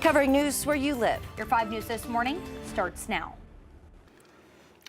Covering news where you live. Your 5 News this morning starts now.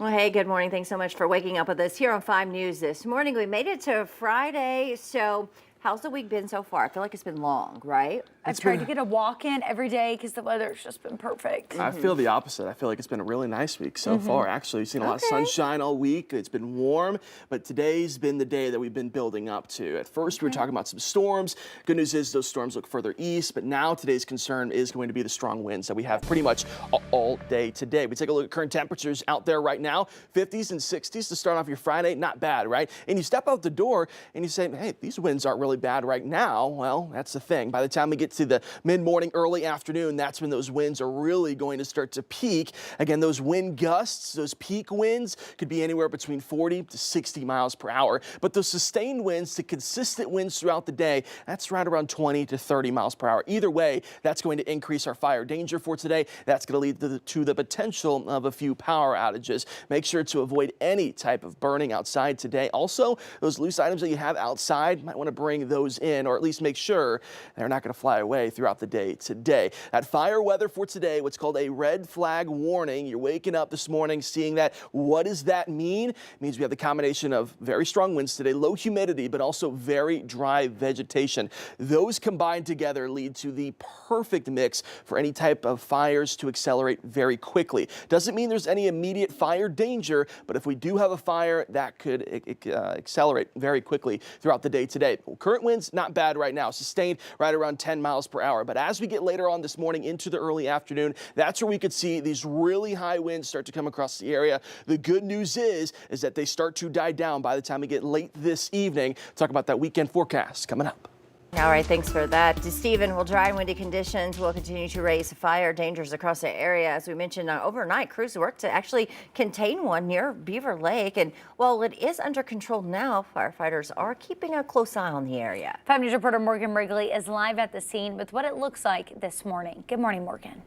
Well, hey, good morning. Thanks so much for waking up with us here on 5 News this morning. We made it to Friday. So how's the week been so far? I feel like it's been long, right? I've tried to get a walk in every day because the weather's just been perfect. I feel the opposite. I feel like it's been a really nice week so far. Actually, we've seen a lot of sunshine all week. It's been warm, but today's been the day that we've been building up to. At first, we were talking about some storms. Good news is those storms look further east, but now today's concern is going to be the strong winds that we have pretty much all day today. We take a look at current temperatures out there right now, 50s and 60s to start off your Friday. Not bad, right? And you step out the door and you say, hey, these winds aren't really bad right now. Well, that's the thing. By the time we get to the mid-morning, early afternoon, that's when those winds are really going to start to peak. Again, those wind gusts, those peak winds could be anywhere between 40 to 60 miles per hour. But those sustained winds to consistent winds throughout the day, that's right around 20 to 30 miles per hour. Either way, that's going to increase our fire danger for today. That's going to lead to the potential of a few power outages. Make sure to avoid any type of burning outside today. Also, those loose items that you have outside, might want to bring those in, or at least make sure they're not going to fly away throughout the day today. That fire weather for today, what's called a red flag warning. You're waking up this morning seeing that. What does that mean? It means we have the combination of very strong winds today, low humidity, but also very dry vegetation. Those combined together lead to the perfect mix for any type of fires to accelerate very quickly. Doesn't mean there's any immediate fire danger, but if we do have a fire, that could accelerate very quickly throughout the day today. Current winds, not bad right now, sustained right around 10 miles per hour. But as we get later on this morning into the early afternoon, that's where we could see these really high winds start to come across the area. The good news is that they start to die down by the time we get late this evening. Talk about that weekend forecast coming up. All right, thanks for that. Stephen, well, dry and windy conditions will continue to raise fire dangers across the area. As we mentioned, overnight, crews worked to actually contain one near Beaver Lake. And while it is under control now, firefighters are keeping a close eye on the area. 5 News reporter Morgan Wrigley is live at the scene with what it looks like this morning. Good morning, Morgan.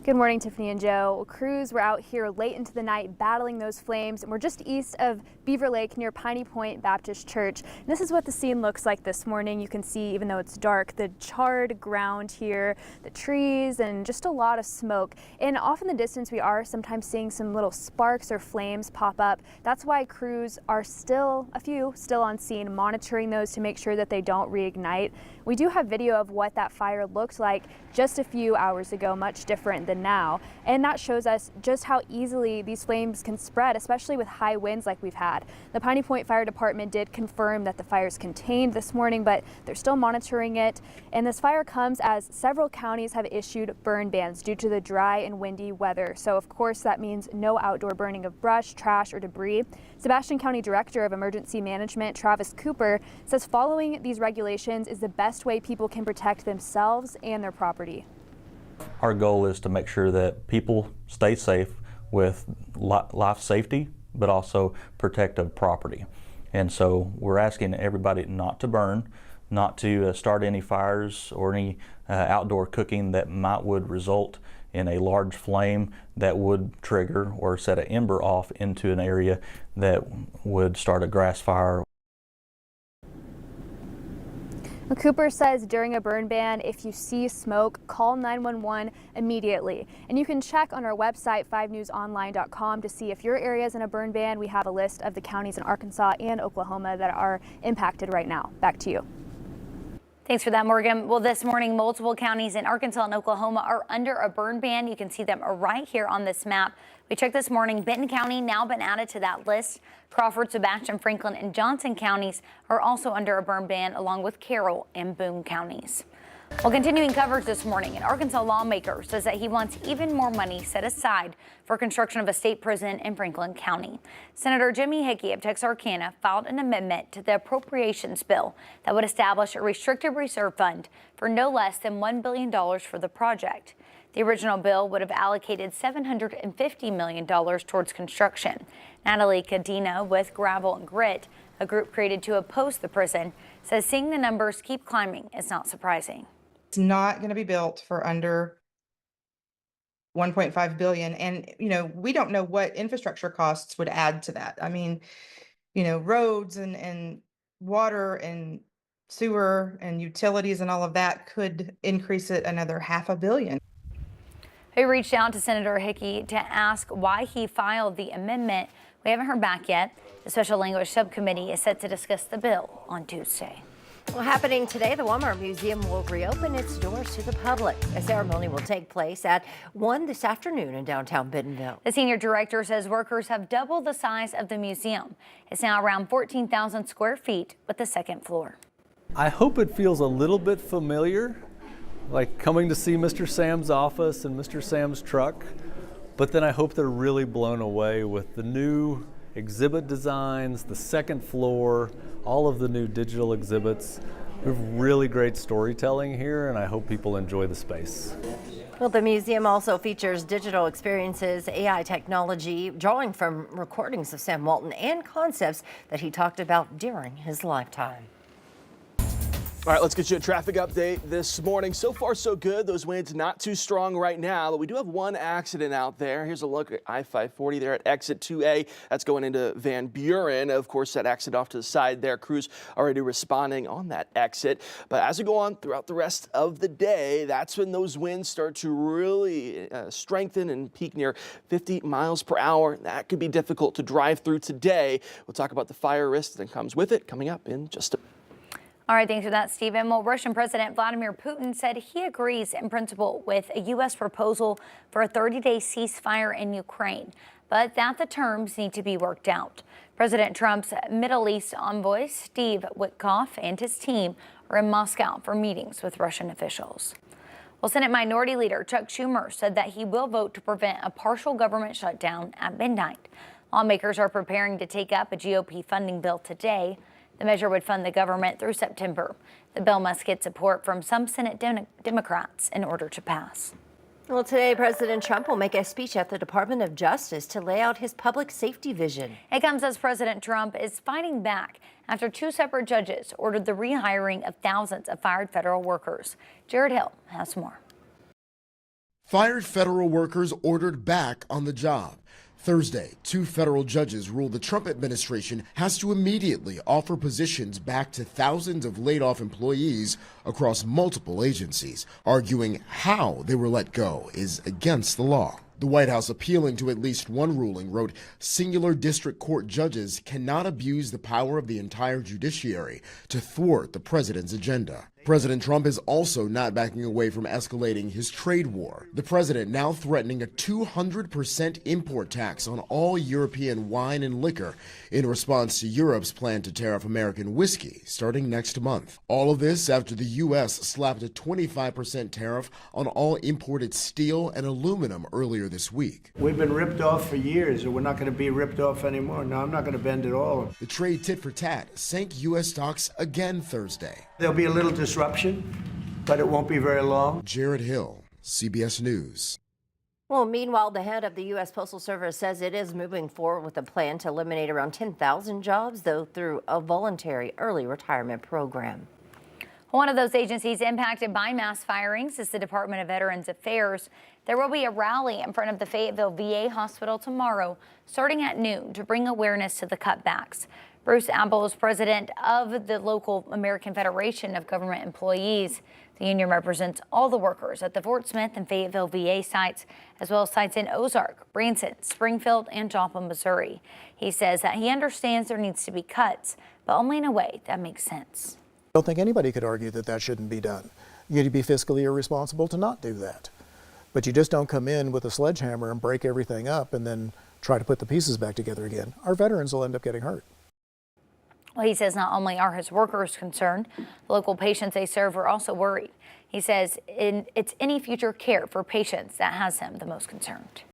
Good morning, Tiffany and Joe. Crews were out here late into the night battling those flames, and we're just east of Beaver Lake near Piney Point Baptist Church. And this is what the scene looks like this morning. You can see, even though it's dark, the charred ground here, the trees, and just a lot of smoke. And off in the distance, we are sometimes seeing some little sparks or flames pop up. That's why crews are still on scene, monitoring those to make sure that they don't reignite. We do have video of what that fire looked like just a few hours ago, much different than now. And that shows us just how easily these flames can spread, especially with high winds like we've had. The Piney Point Fire Department did confirm that the fire is contained this morning, but they're still monitoring it. And this fire comes as several counties have issued burn bans due to the dry and windy weather. So of course that means no outdoor burning of brush, trash, or debris. Sebastian County Director of Emergency Management, Travis Cooper, says following these regulations is the best way people can protect themselves and their property. Our goal is to make sure that people stay safe with life safety, but also protective property. And so we're asking everybody not to burn, not to start any fires or any outdoor cooking that would result in a large flame that would trigger or set an ember off into an area that would start a grass fire. Cooper says during a burn ban, if you see smoke, call 911 immediately. And you can check on our website, 5newsonline.com, to see if your area is in a burn ban. We have a list of the counties in Arkansas and Oklahoma that are impacted right now. Back to you. Thanks for that, Morgan. Well, this morning, multiple counties in Arkansas and Oklahoma are under a burn ban. You can see them right here on this map. We checked this morning. Benton County now been added to that list. Crawford, Sebastian, Franklin, and Johnson counties are also under a burn ban, along with Carroll and Boone counties. Well, continuing coverage this morning, an Arkansas lawmaker says that he wants even more money set aside for construction of a state prison in Franklin County. Senator Jimmy Hickey of Texarkana filed an amendment to the appropriations bill that would establish a restricted reserve fund for no less than $1 billion for the project. The original bill would have allocated $750 million towards construction. Natalie Cadena with Gravel and Grit, a group created to oppose the prison, says seeing the numbers keep climbing is not surprising. It's not going to be built for under 1.5 billion. And, we don't know what infrastructure costs would add to that. I mean, roads and water and sewer and utilities and all of that could increase it another $500 million. We reached out to Senator Hickey to ask why he filed the amendment. We haven't heard back yet. The Special Language Subcommittee is set to discuss the bill on Tuesday. Well, happening today, the Walmart Museum will reopen its doors to the public. A ceremony will take place at 1 this afternoon in downtown Bentonville. The senior director says workers have doubled the size of the museum. It's now around 14,000 square feet with the second floor. I hope it feels a little bit familiar, like coming to see Mr. Sam's office and Mr. Sam's truck, but then I hope they're really blown away with the new exhibit designs, the second floor, all of the new digital exhibits. We have really great storytelling here, and I hope people enjoy the space. Well, the museum also features digital experiences, AI technology, drawing from recordings of Sam Walton and concepts that he talked about during his lifetime. All right, let's get you a traffic update this morning. So far, so good. Those winds not too strong right now, but we do have one accident out there. Here's a look at I-540 there at exit 2A. That's going into Van Buren. Of course, that exit off to the side there. Crews already responding on that exit. But as we go on throughout the rest of the day, that's when those winds start to really strengthen and peak near 50 miles per hour. That could be difficult to drive through today. We'll talk about the fire risk that comes with it coming up in just a All right, thanks for that, Stephen. Well, Russian President Vladimir Putin said he agrees in principle with a U.S. proposal for a 30-day ceasefire in Ukraine, but that the terms need to be worked out. President Trump's Middle East envoy, Steve Witkoff, and his team are in Moscow for meetings with Russian officials. Well, Senate Minority Leader Chuck Schumer said that he will vote to prevent a partial government shutdown at midnight. Lawmakers are preparing to take up a GOP funding bill today. The measure would fund the government through September. The bill must get support from some Senate Democrats in order to pass. Well, today, President Trump will make a speech at the Department of Justice to lay out his public safety vision. It comes as President Trump is fighting back after two separate judges ordered the rehiring of thousands of fired federal workers. Jared Hill has more. Fired federal workers ordered back on the job. Thursday, two federal judges ruled the Trump administration has to immediately offer positions back to thousands of laid-off employees across multiple agencies, arguing how they were let go is against the law. The White House, appealing to at least one ruling, wrote, "Singular district court judges cannot abuse the power of the entire judiciary to thwart the president's agenda." President Trump is also not backing away from escalating his trade war. The president now threatening a 200% import tax on all European wine and liquor in response to Europe's plan to tariff American whiskey starting next month. All of this after the U.S. slapped a 25% tariff on all imported steel and aluminum earlier this week. We've been ripped off for years, and we're not going to be ripped off anymore. No, I'm not going to bend at all. The trade tit for tat sank U.S. stocks again Thursday. There'll be a little disruption, but it won't be very long. Jared Hill, CBS News. Well, meanwhile, the head of the U.S. Postal Service says it is moving forward with a plan to eliminate around 10,000 jobs, though through a voluntary early retirement program. One of those agencies impacted by mass firings is the Department of Veterans Affairs. There will be a rally in front of the Fayetteville VA Hospital tomorrow, starting at noon, to bring awareness to the cutbacks. Bruce Abel is president of the local American Federation of Government Employees. The union represents all the workers at the Fort Smith and Fayetteville VA sites, as well as sites in Ozark, Branson, Springfield, and Joplin, Missouri. He says that he understands there needs to be cuts, but only in a way that makes sense. I don't think anybody could argue that that shouldn't be done. You'd be fiscally irresponsible to not do that. But you just don't come in with a sledgehammer and break everything up and then try to put the pieces back together again. Our veterans will end up getting hurt. Well, he says not only are his workers concerned, the local patients they serve are also worried. He says it's any future care for patients that has him the most concerned.